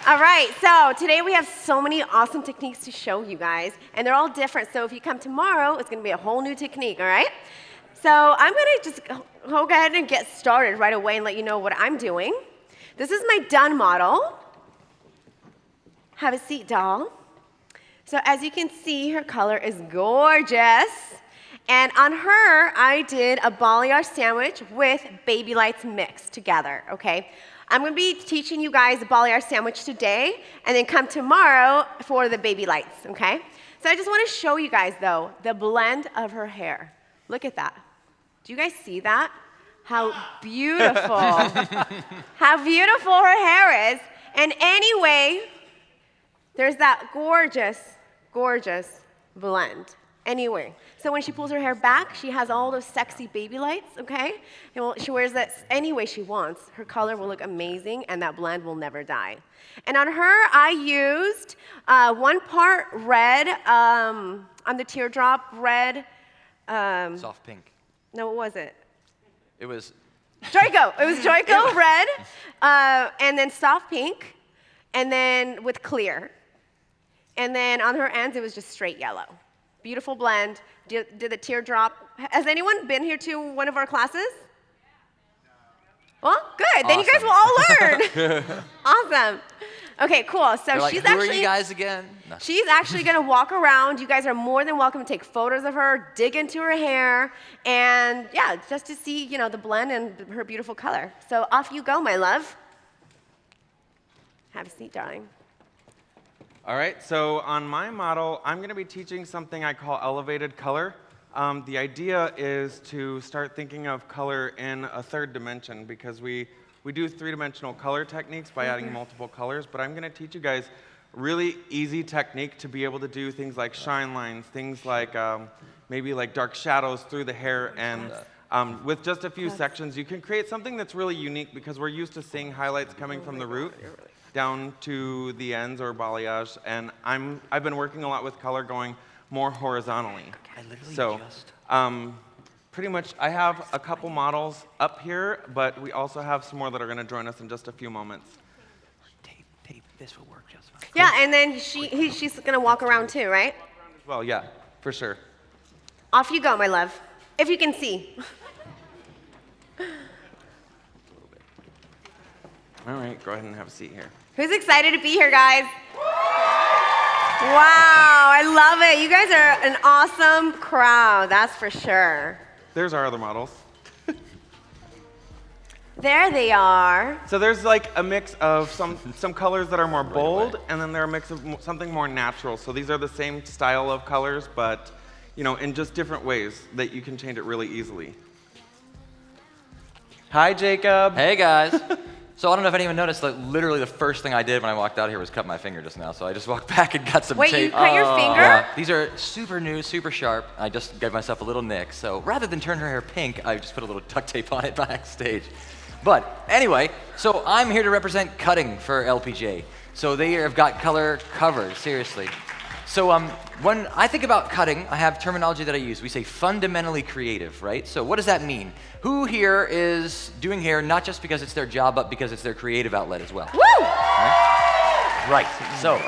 All right, so today we have so many awesome techniques to show you guys, and they're all different. So if you come tomorrow, it's going to be a whole new technique, all right? So I'm going to just go ahead and get started right away and let you know what I'm doing. This is my done model. Have a seat, doll. So as you can see, her color is gorgeous. And on her, I did a balayage sandwich with baby lights mixed together, okay? I'm going to be teaching you guys the balayage sandwich today, and then come tomorrow for the baby lights, okay? So I just want to show you guys, though, the blend of her hair. Look at that. Do you guys see that? How beautiful. How beautiful her hair is. And anyway, there's that gorgeous, gorgeous blend. Anyway, so when she pulls her hair back, she has all those sexy baby lights, okay? And she wears that any way she wants. Her color will look amazing, and that blend will never die. And on her, I used 1 part red, on the teardrop red. Soft pink. No, what was it? It was... Joico. It was Joico red, and then soft pink, and then with clear. And then on her ends, it was just straight yellow. Beautiful blend. Did the teardrop. Has anyone been here to one of our classes? Well, good. Awesome. Then you guys will all learn. Awesome. Okay, cool. So like, she's who actually. Are you guys again? No. She's actually going to walk around. You guys are more than welcome to take photos of her, dig into her hair, and yeah, just to see, you know, the blend and her beautiful color. So off you go, my love. Have a seat, darling. All right, so on my model, I'm going to be teaching something I call elevated color. The idea is to start thinking of color in a third dimension, because we do three-dimensional color techniques by adding multiple colors, but I'm going to teach you guys a really easy technique to be able to do things like shine lines, things like maybe like dark shadows through the hair, and with just a few sections, you can create something that's really unique, because we're used to seeing highlights coming from the root down to the ends or balayage, and I've been working a lot with color going more horizontally. So pretty much I have a couple models up here, but we also have some more that are going to join us in just a few moments. Tape, this will work just fine. Yeah, and then she's going to walk around too, right? Well, yeah, for sure. Off you go, my love, if you can see. All right, go ahead and have a seat here. Who's excited to be here, guys? Wow, I love it. You guys are an awesome crowd, that's for sure. There's our other models. There they are. So there's like a mix of some colors that are more bold, and then there are a mix of something more natural. So these are the same style of colors, but you know, in just different ways that you can change it really easily. Hi, Jacob. Hey, guys. So I don't know if anyone noticed, like, literally the first thing I did when I walked out here was cut my finger just now. So I just walked back and got some tape. Wait, you cut your finger? Yeah. These are super new, super sharp. I just gave myself a little nick. So rather than turn her hair pink, I just put a little duct tape on it backstage. But anyway, so I'm here to represent cutting for LPJ. So they have got color covered, seriously. So when I think about cutting, I have terminology that I use. We say fundamentally creative, right? So what does that mean? Who here is doing hair not just because it's their job, but because it's their creative outlet as well? Woo! Right. So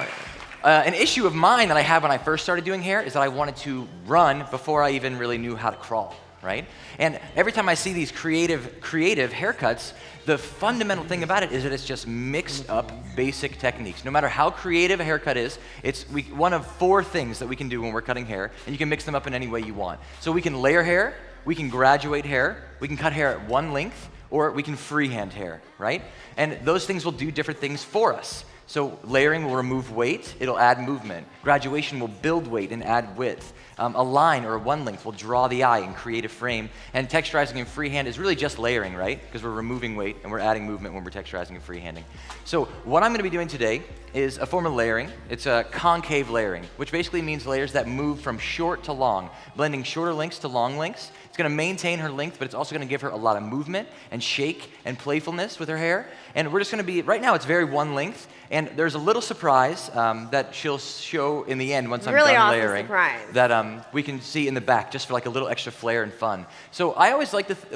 an issue of mine that I had when I first started doing hair is that I wanted to run before I even really knew how to crawl, right? And every time I see these creative haircuts, the fundamental thing about it is that it's just mixed up basic techniques. No matter how creative a haircut is, it's one of 4 things that we can do when we're cutting hair, and you can mix them up in any way you want. So we can layer hair, we can graduate hair, we can cut hair at one length, or we can freehand hair, right? And those things will do different things for us. So layering will remove weight, it'll add movement. Graduation will build weight and add width. A line or a one length will draw the eye and create a frame. And texturizing in freehand is really just layering, right? Because we're removing weight and we're adding movement when we're texturizing and freehanding. So what I'm going to be doing today is a form of layering. It's a concave layering, which basically means layers that move from short to long, blending shorter lengths to long lengths. It's going to maintain her length, but it's also going to give her a lot of movement and shake and playfulness with her hair. And we're just going to be, right now it's very one length, and there's a little surprise that she'll show in the end once I'm done layering. Surprise. That we can see in the back just for like a little extra flair and fun. So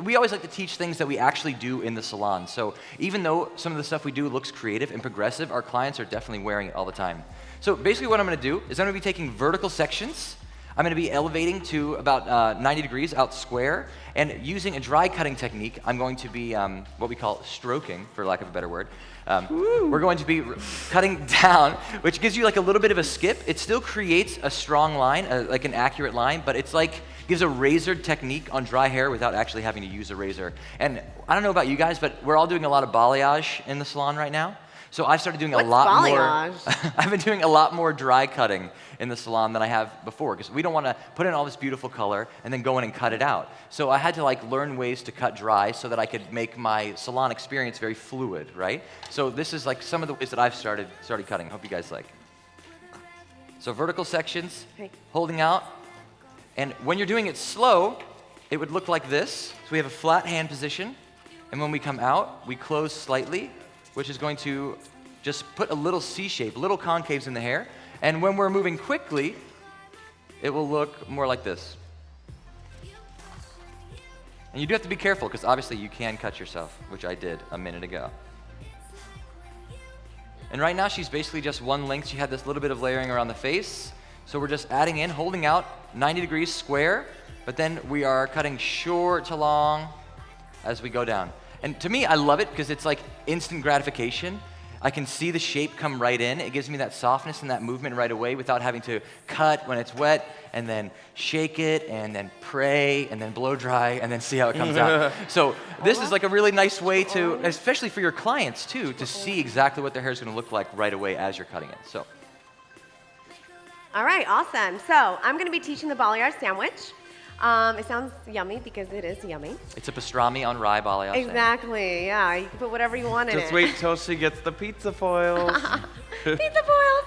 we always like to teach things that we actually do in the salon. So even though some of the stuff we do looks creative and progressive, our clients are definitely wearing it all the time. So basically what I'm going to do is I'm going to be taking vertical sections. I'm going to be elevating to about 90 degrees out square, and using a dry cutting technique, I'm going to be what we call stroking, for lack of a better word. We're going to be cutting down, which gives you like a little bit of a skip. It still creates a strong line, like an accurate line, but it's like gives a razored technique on dry hair without actually having to use a razor. And I don't know about you guys, but we're all doing a lot of balayage in the salon right now. So I've started doing a lot more. I've been doing a lot more dry cutting in the salon than I have before, because we don't want to put in all this beautiful color and then go in and cut it out. So I had to like learn ways to cut dry so that I could make my salon experience very fluid, right? So this is like some of the ways that I've started cutting. Hope you guys like. So vertical sections, holding out, and when you're doing it slow, it would look like this. So we have a flat hand position, and when we come out, we close slightly, which is going to just put a little C shape, little concaves in the hair. And when we're moving quickly, it will look more like this. And you do have to be careful, because obviously you can cut yourself, which I did a minute ago. And right now she's basically just one length. She had this little bit of layering around the face. So we're just adding in, holding out 90 degrees square, but then we are cutting short to long as we go down. And to me, I love it because it's like instant gratification. I can see the shape come right in. It gives me that softness and that movement right away without having to cut when it's wet and then shake it and then pray and then blow dry and then see how it comes out. So this is like a really nice way to, especially for your clients too, to see exactly what their hair is going to look like right away as you're cutting it. So. All right, awesome. So I'm going to be teaching the balayage sandwich. It sounds yummy because it is yummy. It's a pastrami on rye balayage. Exactly, yeah. You can put whatever you want in it. Just wait till she gets the pizza foils. Pizza foils.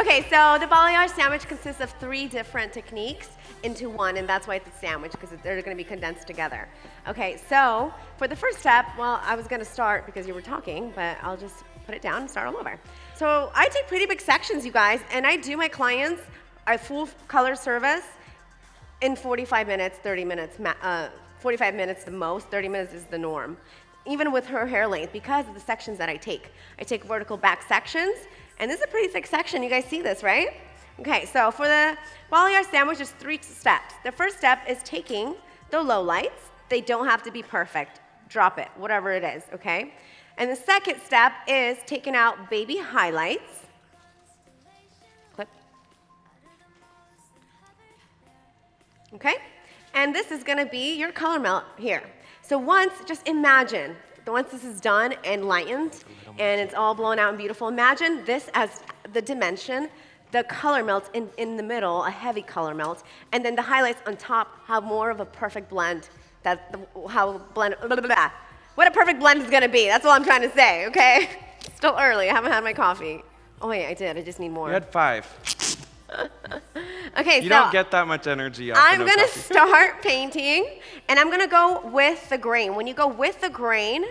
Okay, so the balayage sandwich consists of 3 different techniques into one, and that's why it's a sandwich, because they're going to be condensed together. Okay, so for the first step, well, I was going to start because you were talking, but I'll just put it down and start all over. So I take pretty big sections, you guys, and I do my clients a full color service in 45 minutes, 30 minutes, 45 minutes the most, 30 minutes is the norm, even with her hair length, because of the sections that I take. I take vertical back sections, and this is a pretty thick section. You guys see this, right? Okay, so for the balayage sandwich, there's 3 steps. The first step is taking the low lights. They don't have to be perfect. Drop it, whatever it is, okay? And the second step is taking out baby highlights. Clip. Okay? And this is going to be your color melt here. So just imagine, once this is done and lightened, and it's all blown out and beautiful, imagine this as the dimension, the color melts in the middle, a heavy color melt, and then the highlights on top have more of a perfect blend. What a perfect blend is going to be. That's all I'm trying to say, okay? Still early. I haven't had my coffee. Oh, wait, I did. I just need more. You had 5. Okay, you don't get that much energy off I'm going to start painting, and I'm going to go with the grain. When you go with the grain,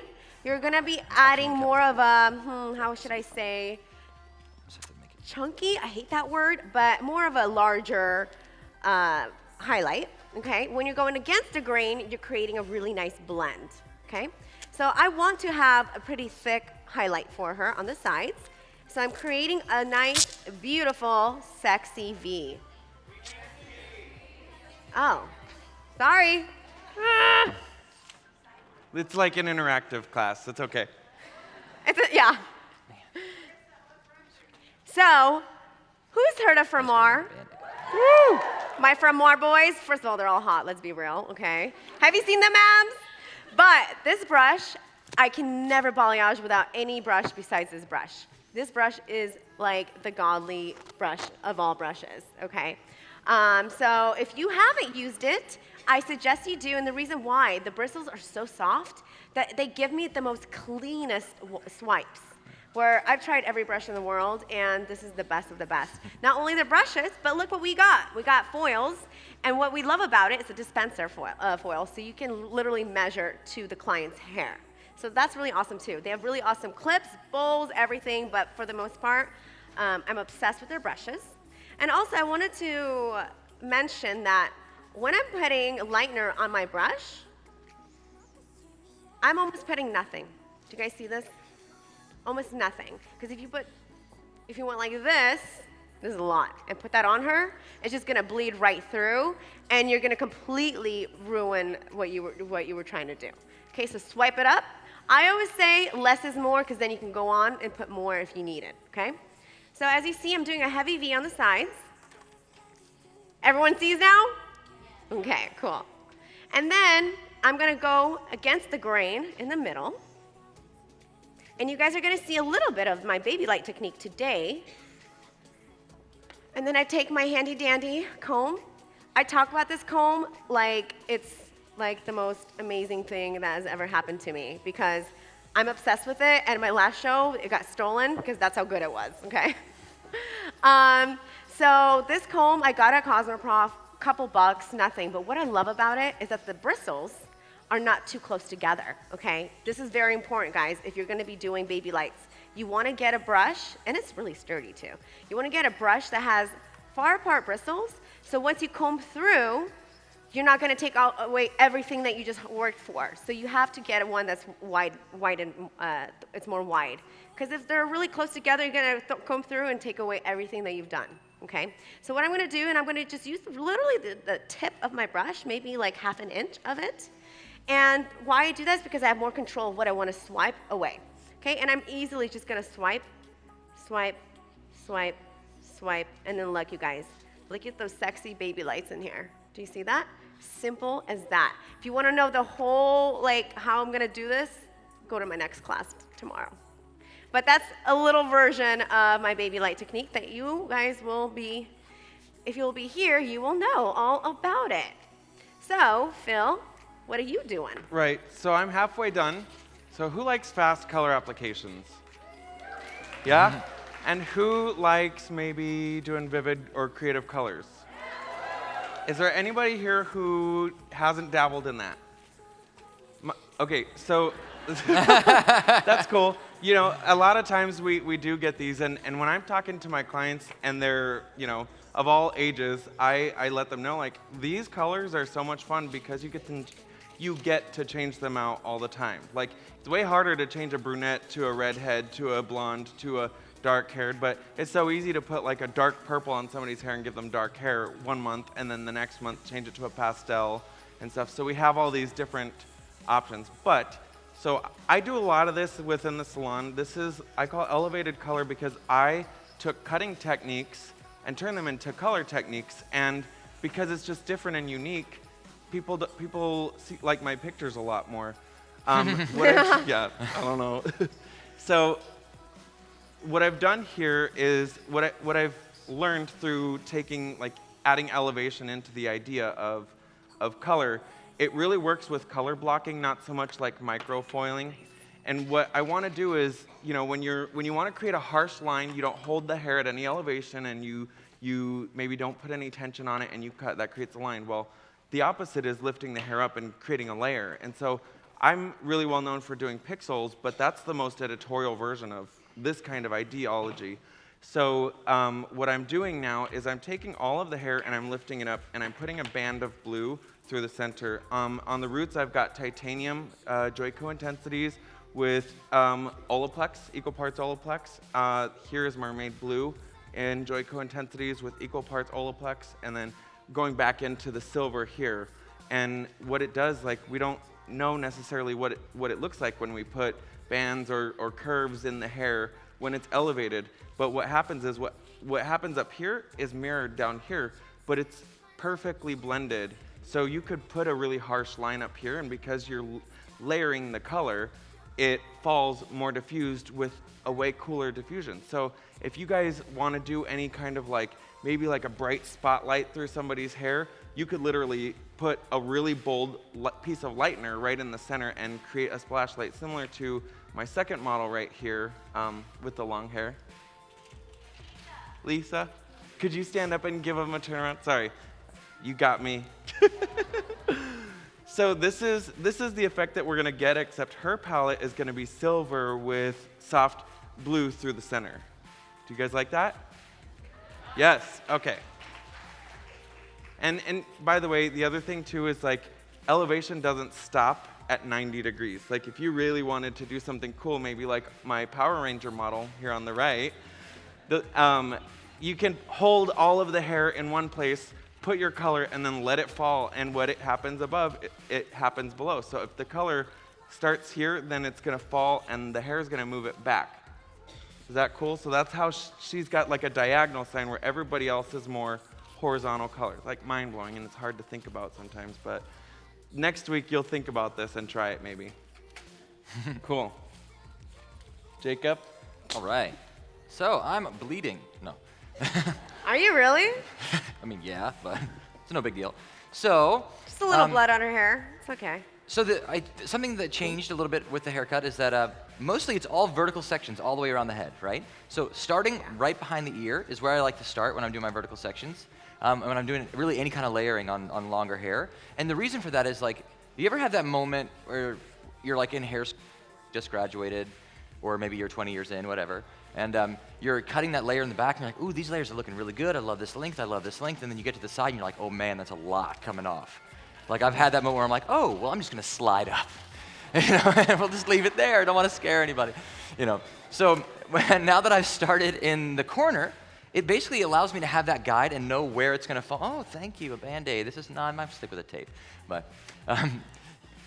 you're going to be adding more of a, how should I say, chunky, I hate that word, but more of a larger highlight, okay? When you're going against the grain, you're creating a really nice blend, okay? So I want to have a pretty thick highlight for her on the sides. So I'm creating a nice, beautiful, sexy V. Oh, sorry. It's like an interactive class. It's okay. Yeah. So, who's heard of Framoir? Woo! My Framoir boys, first of all, they're all hot, let's be real, okay? Have you seen them abs? But this brush, I can never balayage without any brush besides this brush. This brush is like the godly brush of all brushes, okay? So if you haven't used it, I suggest you do, and the reason why, the bristles are so soft that they give me the most cleanest swipes. Where I've tried every brush in the world, and this is the best of the best. Not only the brushes, but look what we got. We got foils, and what we love about it is a dispenser foil, so you can literally measure to the client's hair. So that's really awesome too. They have really awesome clips, bowls, everything, but for the most part, I'm obsessed with their brushes. And also I wanted to mention that when I'm putting lightener on my brush, I'm almost putting nothing. Do you guys see this? Almost nothing. Because if you went like this is a lot, and put that on her, it's just gonna bleed right through, and you're gonna completely ruin what you were trying to do. Okay, so swipe it up. I always say less is more, because then you can go on and put more if you need it, okay? So as you see, I'm doing a heavy V on the sides. Everyone sees now? Okay, cool. And then I'm gonna go against the grain in the middle. And you guys are gonna see a little bit of my baby light technique today. And then I take my handy dandy comb. I talk about this comb like it's like the most amazing thing that has ever happened to me, because I'm obsessed with it, and my last show, it got stolen because that's how good it was, okay? So this comb, I got at CosmoProf, couple bucks, nothing, but what I love about it is that the bristles are not too close together, okay? This is very important, guys, if you're gonna be doing baby lights. You wanna get a brush, and it's really sturdy too. You wanna get a brush that has far apart bristles, so once you comb through, you're not gonna take away everything that you just worked for. So you have to get one that's wide and it's more wide. Because if they're really close together, you're gonna comb through and take away everything that you've done, okay? So what I'm gonna do, and I'm gonna just use literally the tip of my brush, maybe like ½ an inch of it. And why I do that is because I have more control of what I wanna swipe away, okay? And I'm easily just gonna swipe, swipe, swipe, swipe, and then look, you guys, look at those sexy baby lights in here. Do you see that? Simple as that. If you want to know the whole, like, how I'm going to do this, go to my next class tomorrow. But that's a little version of my baby light technique that you guys will be, if you'll be here, you will know all about it. So, Phil, what are you doing? Right, so I'm halfway done. So who likes fast color applications? Yeah? And who likes maybe doing vivid or creative colors? Is there anybody here who hasn't dabbled in that? Okay, so that's cool. You know, a lot of times we do get these, and when I'm talking to my clients and they're, you know, of all ages, I let them know, like, these colors are so much fun because you get to change them out all the time. Like, it's way harder to change a brunette to a redhead to a blonde to a dark-haired, but it's so easy to put like a dark purple on somebody's hair and give them dark hair 1 month, and then the next month change it to a pastel and stuff. So we have all these different options. But, so I do a lot of this within the salon. This is, I call it elevated color, because I took cutting techniques and turned them into color techniques, and because it's just different and unique, people see, like my pictures a lot more. Yeah, I don't know. So, what I've done here is what I've learned through taking, like, adding elevation into the idea of color. It really works with color blocking, not so much like microfoiling. And what I want to do is, you know, when you want to create a harsh line, you don't hold the hair at any elevation, and you maybe don't put any tension on it, and you cut. That creates a line. Well, the opposite is lifting the hair up and creating a layer. And so I'm really well known for doing pixels, but that's the most editorial version of this kind of ideology. So what I'm doing now is I'm taking all of the hair and I'm lifting it up, and I'm putting a band of blue through the center. On the roots, I've got titanium Joico intensities with Olaplex, equal parts Olaplex. Here is mermaid blue and Joico intensities with equal parts Olaplex, and then going back into the silver here. And what it does, like, we don't know necessarily what it looks like when we put bands or curves in the hair when it's elevated, but what happens is what happens up here is mirrored down here, but it's perfectly blended. So you could put a really harsh line up here, and because you're layering the color, it falls more diffused with a way cooler diffusion. So if you guys want to do any kind of, like, maybe like a bright spotlight through somebody's hair, you could literally put a really bold piece of lightener right in the center and create a splash light similar to my second model right here with the long hair. Lisa, could you stand up and give them a turnaround? Sorry, you got me. So this is the effect that we're gonna get, except her palette is gonna be silver with soft blue through the center. Do you guys like that? Yes, okay. And by the way, the other thing too is like elevation doesn't stop at 90 degrees. Like if you really wanted to do something cool, maybe like my Power Ranger model here on the right, you can hold all of the hair in one place, put your color, and then let it fall. And what it happens above, it happens below. So if the color starts here, then it's gonna fall and the hair is gonna move it back. Is that cool? So that's how she's got like a diagonal sign where everybody else is more horizontal colors. Like mind-blowing, and it's hard to think about sometimes, but next week you'll think about this and try it maybe. Cool. Jacob? All right. So I'm bleeding. No. Are you really? I mean, yeah, but it's no big deal. So Just a little blood on her hair. It's okay. So something that changed a little bit with the haircut is that mostly it's all vertical sections all the way around the head, right? So starting right behind the ear is where I like to start when I'm doing my vertical sections. When I'm doing really any kind of layering on longer hair. And the reason for that is like, you ever have that moment where you're like in hair school, just graduated, or maybe you're 20 years in, whatever, and you're cutting that layer in the back and you're like, ooh, these layers are looking really good. I love this length, I love this length. And then you get to the side and you're like, oh man, that's a lot coming off. Like I've had that moment where I'm like, oh, well, I'm just gonna slide up. And we'll just leave it there. I don't want to scare anybody. So now that I've started in the corner, it basically allows me to have that guide and know where it's gonna fall. Oh, thank you, a Band-Aid. This is not, I might stick with a tape. But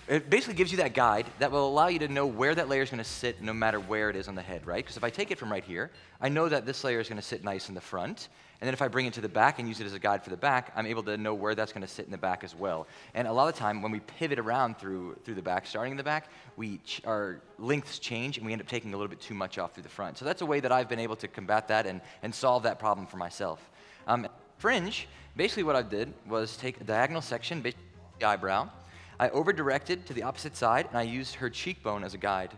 it basically gives you that guide that will allow you to know where that layer is gonna sit no matter where it is on the head, right? Because if I take it from right here, I know that this layer is gonna sit nice in the front. And then if I bring it to the back and use it as a guide for the back, I'm able to know where that's going to sit in the back as well. And a lot of the time, when we pivot around through the back, starting in the back, our lengths change and we end up taking a little bit too much off through the front. So that's a way that I've been able to combat that and solve that problem for myself. Fringe, basically what I did was take a diagonal section, basically the eyebrow. I over-directed to the opposite side, and I used her cheekbone as a guide.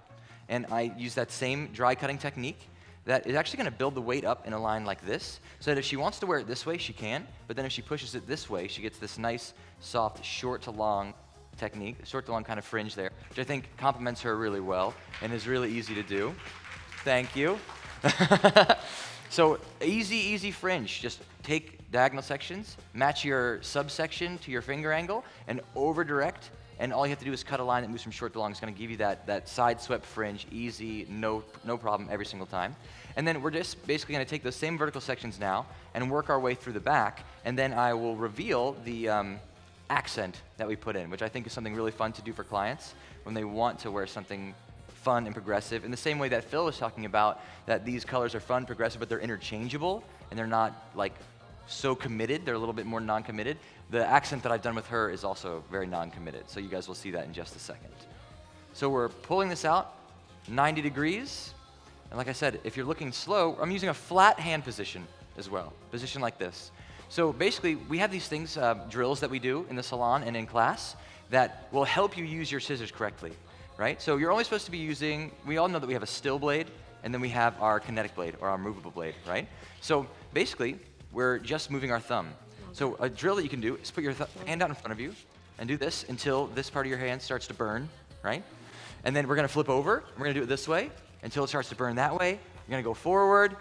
And I used that same dry cutting technique that is actually going to build the weight up in a line like this, so that if she wants to wear it this way, she can, but then if she pushes it this way, she gets this nice, soft, short to long technique, short to long kind of fringe there, which I think complements her really well and is really easy to do. Thank you. So easy fringe. Just take diagonal sections, match your subsection to your finger angle, and over-direct. And all you have to do is cut a line that moves from short to long. It's going to give you that side swept fringe, easy, no problem every single time. And then we're just basically going to take those same vertical sections now and work our way through the back. And then I will reveal the accent that we put in, which I think is something really fun to do for clients when they want to wear something fun and progressive. In the same way that Phil was talking about, that these colors are fun, progressive, but they're interchangeable and they're not like so committed. They're a little bit more non-committed. The accent that I've done with her is also very non-committed, so you guys will see that in just a second. So we're pulling this out 90 degrees, and like I said, if you're looking slow, I'm using a flat hand position as well, position like this. So basically, we have these things, drills that we do in the salon and in class that will help you use your scissors correctly, right? So you're only supposed to be using, we all know that we have a still blade, and then we have our kinetic blade, or our movable blade, right? So basically, we're just moving our thumb. So a drill that you can do is put your hand out in front of you and do this until this part of your hand starts to burn, right? And then we're gonna flip over, we're gonna do it this way until it starts to burn that way. You're gonna go forward,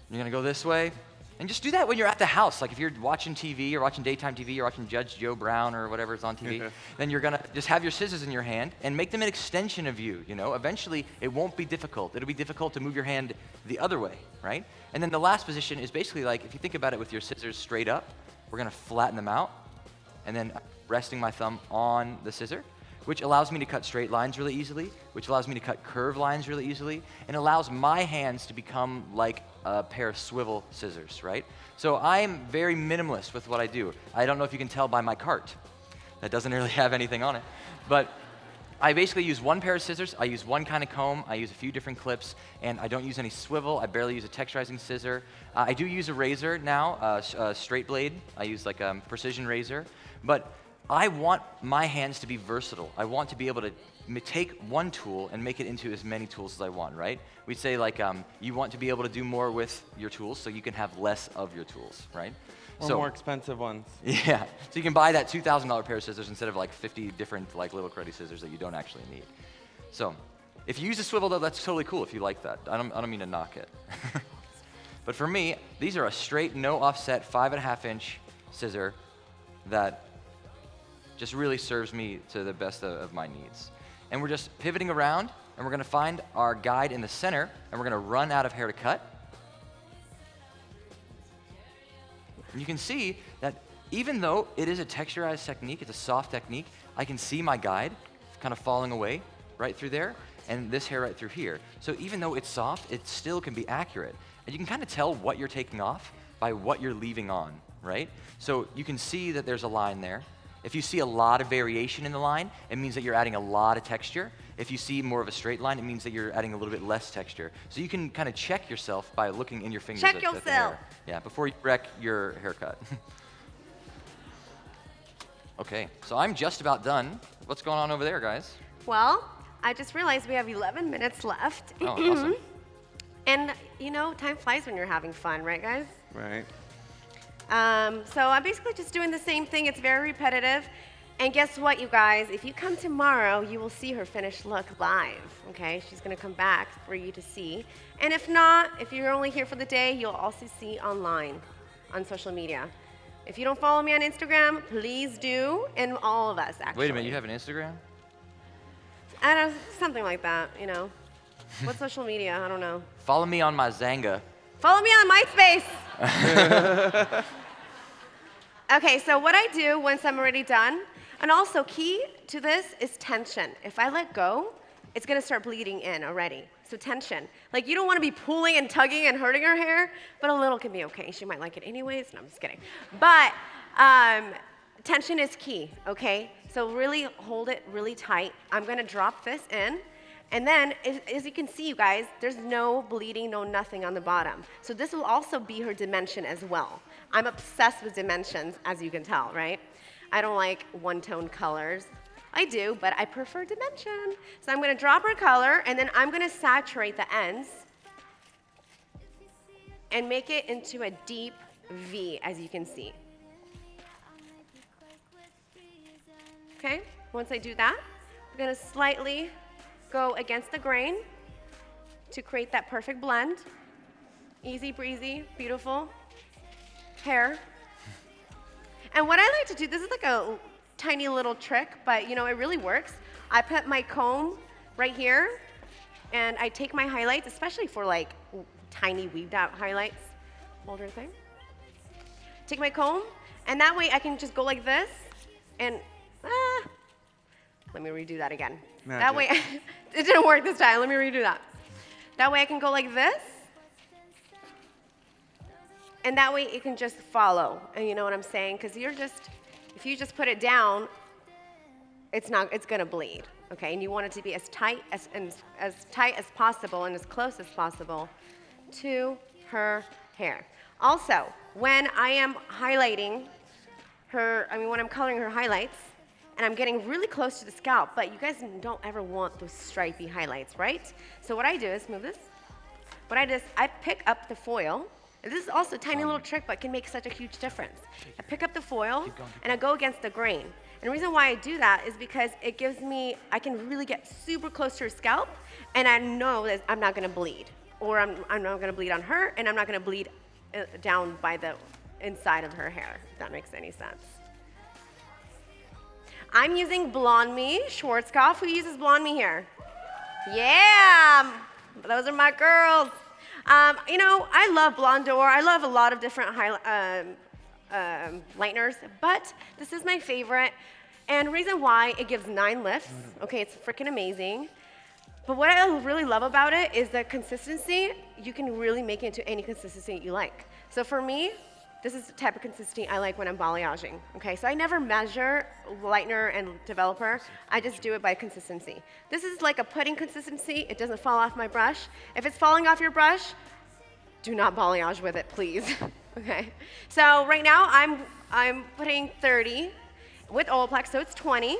you're gonna go this way. And just do that when you're at the house. Like if you're watching TV, you're watching daytime TV, you're watching Judge Joe Brown or whatever is on TV, then you're gonna just have your scissors in your hand and make them an extension of you, Eventually, it won't be difficult. It'll be difficult to move your hand the other way, right? And then the last position is basically like, if you think about it with your scissors straight up, we're gonna flatten them out, and then resting my thumb on the scissor, which allows me to cut straight lines really easily, which allows me to cut curved lines really easily, and allows my hands to become like a pair of swivel scissors, right? So I'm very minimalist with what I do. I don't know if you can tell by my cart. That doesn't really have anything on it, but I basically use one pair of scissors, I use one kind of comb, I use a few different clips, and I don't use any swivel, I barely use a texturizing scissor. I do use a razor now, a straight blade. I use like a precision razor, but I want my hands to be versatile. I want to be able to take one tool and make it into as many tools as I want, right? We'd say like, you want to be able to do more with your tools so you can have less of your tools, right? Or more expensive ones. Yeah, so you can buy that $2,000 pair of scissors instead of like 50 different like little cruddy scissors that you don't actually need. So if you use a swivel though, that's totally cool if you like that. I don't mean to knock it. But for me, these are a straight, no offset, 5.5-inch scissor that just really serves me to the best of my needs. And we're just pivoting around, and we're gonna find our guide in the center, and we're gonna run out of hair to cut. And you can see that even though it is a texturized technique, it's a soft technique, I can see my guide kind of falling away right through there, and this hair right through here. So even though it's soft, it still can be accurate. And you can kind of tell what you're taking off by what you're leaving on, right? So you can see that there's a line there. If you see a lot of variation in the line, it means that you're adding a lot of texture. If you see more of a straight line, it means that you're adding a little bit less texture. So you can kind of check yourself by looking in your fingers Check at yourself. the hair. Yeah, before you wreck your haircut. Okay, so I'm just about done. What's going on over there, guys? Well, I just realized we have 11 minutes left. Oh, awesome. And, you know, time flies when you're having fun, right, guys? Right. So I'm basically just doing the same thing. It's very repetitive. And guess what, you guys? If you come tomorrow, you will see her finished look live, okay? She's going to come back for you to see. And if not, if you're only here for the day, you'll also see online on social media. If you don't follow me on Instagram, please do, and all of us, actually. Wait a minute, you have an Instagram? I don't, something like that, you know. What social media? I don't know. Follow me on my Zanga. Follow me on MySpace. Okay, so what I do once I'm already done, and also key to this is tension. If I let go, it's gonna start bleeding in already. So tension. Like you don't wanna be pulling and tugging and hurting her hair, but a little can be okay. She might like it anyways, no, I'm just kidding. But tension is key, okay? So really hold it really tight. I'm gonna drop this in, and then as you can see, you guys, there's no bleeding, no nothing on the bottom. So this will also be her dimension as well. I'm obsessed with dimensions, as you can tell, right? I don't like one-tone colors. I do, but I prefer dimension. So I'm gonna drop her color, and then I'm gonna saturate the ends and make it into a deep V, as you can see. Okay, once I do that, I'm gonna slightly go against the grain to create that perfect blend. Easy breezy, beautiful hair. And what I like to do, this is like a tiny little trick, but you know, it really works. I put my comb right here, and I take my highlights, especially for like tiny weaved out highlights. Holder thing. Take my comb, and that way I can just go like this, and let me redo that again. Magic. That way, it didn't work this time. Let me redo that. That way I can go like this, and that way it can just follow. And you know what I'm saying? Because if you just put it down, it's gonna bleed. Okay, and you want it to be as tight as possible and as close as possible to her hair. Also, when I am highlighting her, when I'm coloring her highlights, and I'm getting really close to the scalp, but you guys don't ever want those stripy highlights, right? So what I do is, move this. What I do is I pick up the foil. And this is also a tiny little trick, but can make such a huge difference. I pick up the foil, and I go against the grain. And the reason why I do that is because it gives me, I can really get super close to her scalp, and I know that I'm not gonna bleed. Or I'm not gonna bleed on her, and I'm not gonna bleed down by the inside of her hair, if that makes any sense. I'm using Blonde Me Schwarzkopf. Who uses Blonde Me here? Yeah, those are my girls. You know, I love Blondor. I love a lot of different lighteners, but this is my favorite. And the reason why, it gives 9 lifts. Okay, it's freaking amazing. But what I really love about it is the consistency. You can really make it into any consistency you like. So for me, this is the type of consistency I like when I'm balayaging. Okay, so I never measure lightener and developer. I just do it by consistency. This is like a pudding consistency. It doesn't fall off my brush. If it's falling off your brush, do not balayage with it, please. Okay. So right now I'm putting 30 with Olaplex, so it's 20.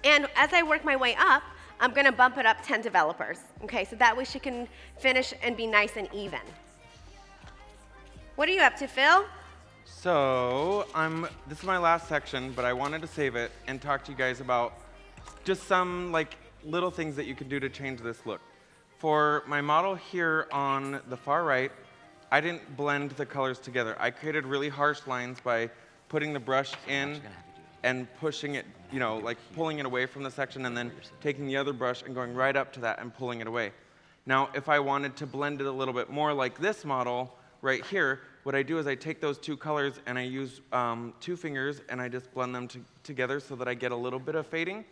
And as I work my way up, I'm gonna bump it up 10 developers. Okay, so that way she can finish and be nice and even. What are you up to, Phil? So, this is my last section, but I wanted to save it and talk to you guys about just some like little things that you can do to change this look. For my model here on the far right, I didn't blend the colors together. I created really harsh lines by putting the brush in and pushing it, you know, like pulling it away from the section, and then taking the other brush and going right up to that and pulling it away. Now, if I wanted to blend it a little bit more like this model right here, what I do is I take those two colors and I use 2 fingers and I just blend them together so that I get a little bit of fading.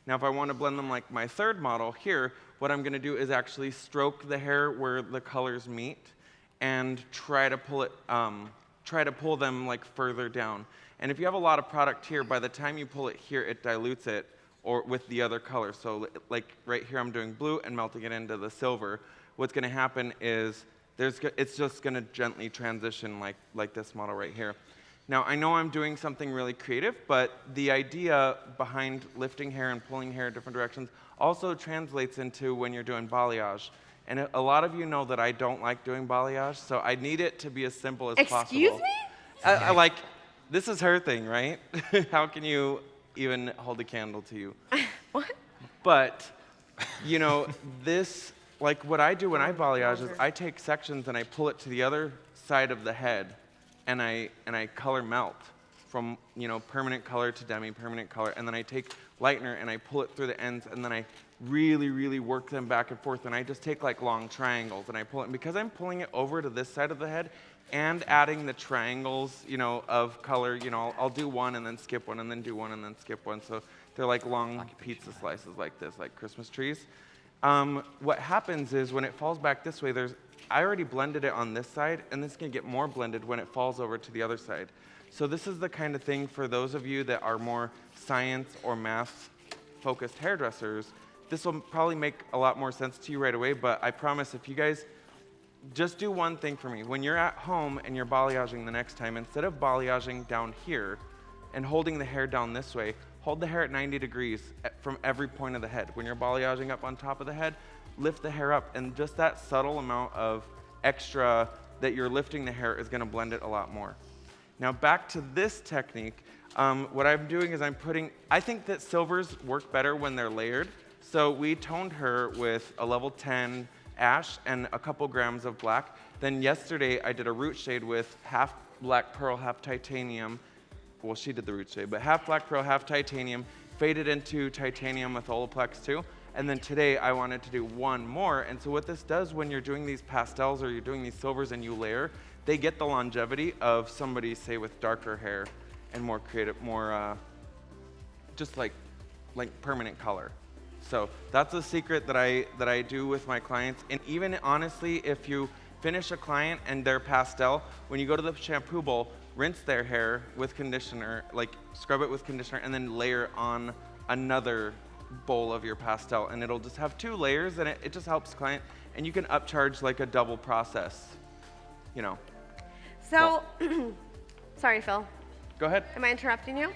Now, if I want to blend them like my third model here, what I'm going to do is actually stroke the hair where the colors meet and try to pull them like further down. And if you have a lot of product here, by the time you pull it here, it dilutes it or with the other color. So like right here, I'm doing blue and melting it into the silver. What's going to happen is it's just going to gently transition like this model right here. Now, I know I'm doing something really creative, but the idea behind lifting hair and pulling hair in different directions also translates into when you're doing balayage. And a lot of you know that I don't like doing balayage, so I need it to be as simple as possible. Excuse me? I like, this is her thing, right? How can you even hold a candle to you? What? But, you know, this, like what I do when I balayage is I take sections and I pull it to the other side of the head, and I color melt from, you know, permanent color to demi-permanent color, and then I take lightener and I pull it through the ends, and then I really, really work them back and forth, and I just take like long triangles and I pull it, and because I'm pulling it over to this side of the head and adding the triangles, you know, of color, you know, I'll do one and then skip one and then do one and then skip one, so they're like long pizza slices like this, like Christmas trees. What happens is when it falls back this way, I already blended it on this side, and this can get more blended when it falls over to the other side. So this is the kind of thing for those of you that are more science or math focused hairdressers. This will probably make a lot more sense to you right away, but I promise if you guys just do one thing for me. When you're at home and you're balayaging the next time, instead of balayaging down here and holding the hair down this way, hold the hair at 90 degrees from every point of the head. When you're balayaging up on top of the head, lift the hair up, and just that subtle amount of extra that you're lifting the hair is going to blend it a lot more. Now back to this technique, what I'm doing is I think that silvers work better when they're layered. So we toned her with a level 10 ash and a couple grams of black. Then yesterday I did a root shade with half black pearl, half titanium. Well, she did the root shade, but half black pearl, half titanium, faded into titanium with Olaplex too. And then today I wanted to do one more. And so what this does when you're doing these pastels or you're doing these silvers and you layer, they get the longevity of somebody, say, with darker hair and more creative, more just like permanent color. So that's a secret that I do with my clients. And even honestly, if you finish a client and they're pastel, when you go to the shampoo bowl, rinse their hair with conditioner, like scrub it with conditioner, and then layer on another bowl of your pastel, and it'll just have 2 layers, and it just helps client, and you can upcharge like a double process, you know. So, sorry, Phil. Go ahead. Am I interrupting you?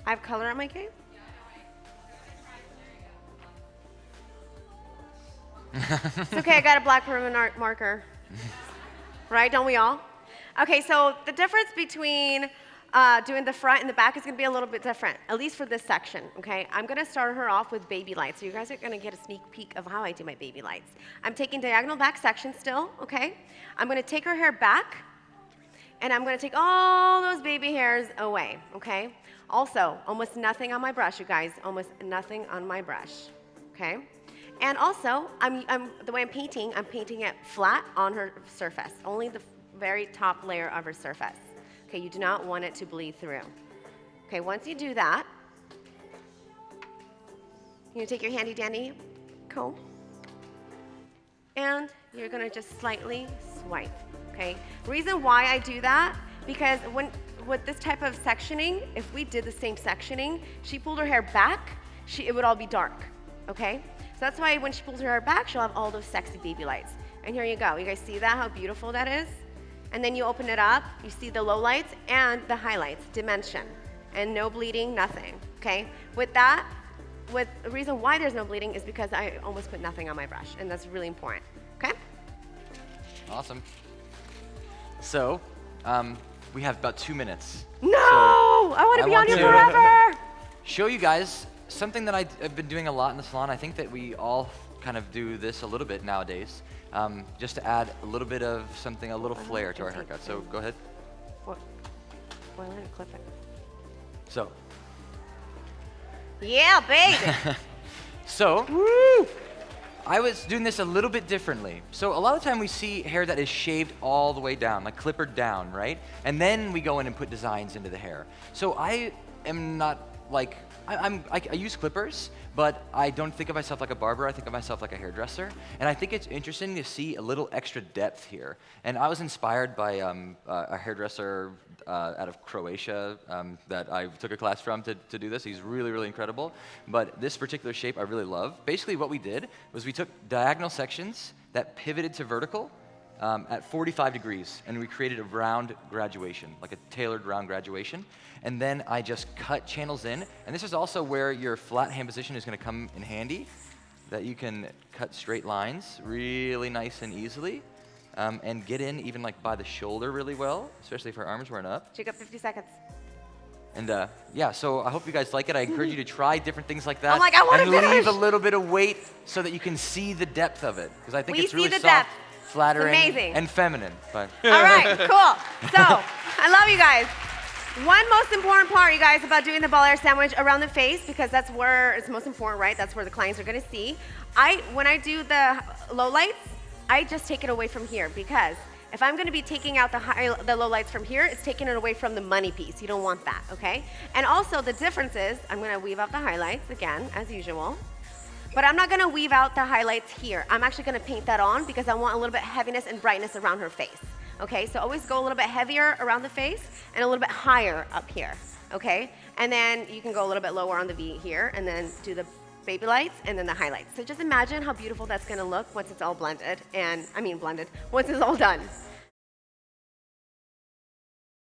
I have color on my cape? It's okay, I got a black permanent marker. Right, don't we all? Okay, so the difference between doing the front and the back is going to be a little bit different, at least for this section, okay? I'm going to start her off with baby lights. So you guys are going to get a sneak peek of how I do my baby lights. I'm taking diagonal back section still, okay? I'm going to take her hair back, and I'm going to take all those baby hairs away, okay? Also, almost nothing on my brush, you guys. Almost nothing on my brush, okay? And also, the way I'm painting it flat on her surface, only the very top layer of her surface. Okay, you do not want it to bleed through. Okay, once you do that, you're gonna take your handy dandy comb, and you're gonna just slightly swipe, okay? Reason why I do that, because with this type of sectioning, if we did the same sectioning, she pulled her hair back, it would all be dark, okay? So that's why when she pulls her hair back, she'll have all those sexy baby lights. And here you go, you guys see that, how beautiful that is? And then you open it up, you see the low lights and the highlights, dimension, and no bleeding, nothing, okay? With that, the reason why there's no bleeding is because I almost put nothing on my brush, and that's really important, okay? Awesome. So, we have about 2 minutes. No! I want to be on here forever! Show you guys something that I've been doing a lot in the salon. I think that we all kind of do this a little bit nowadays. Just to add a little bit of something, a little flair to our haircut. So go ahead. What? spoil it and clip it. So, Yeah, baby. so, I was doing this a little bit differently. So a lot of the time we see hair that is shaved all the way down, like clippered down, right? And then we go in and put designs into the hair. So I am not like, I use clippers, but I don't think of myself like a barber. I think of myself like a hairdresser. And I think it's interesting to see a little extra depth here. And I was inspired by a hairdresser out of Croatia that I took a class from to do this. He's really, really incredible. But this particular shape I really love. Basically what we did was we took diagonal sections that pivoted to vertical at 45 degrees, and we created a round graduation, like a tailored round graduation. And then I just cut channels in, and this is also where your flat hand position is gonna come in handy, that you can cut straight lines really nice and easily, and get in even like by the shoulder really well, especially if our arms weren't up. You got 50 seconds. And yeah, so I hope you guys like it. I encourage you to try different things like that. I'm like, I wanna and finish. leave a little bit of weight so that you can see the depth of it, because I think We it's really see the soft, depth. flattering, amazing. and feminine. But All right, cool. So, I love you guys. One most important part, you guys, about doing the ball hair sandwich around the face, because that's where it's most important, right? That's where the clients are gonna see. When I do the low lights, I just take it away from here, because if I'm gonna be taking out the low lights from here, it's taking it away from the money piece. You don't want that, okay? And also the difference is, I'm gonna weave out the highlights again, as usual. But I'm not gonna weave out the highlights here. I'm actually gonna paint that on because I want a little bit of heaviness and brightness around her face. Okay, so always go a little bit heavier around the face and a little bit higher up here, okay? And then you can go a little bit lower on the V here and then do the baby lights and then the highlights. So just imagine how beautiful that's gonna look once it's all blended, once it's all done.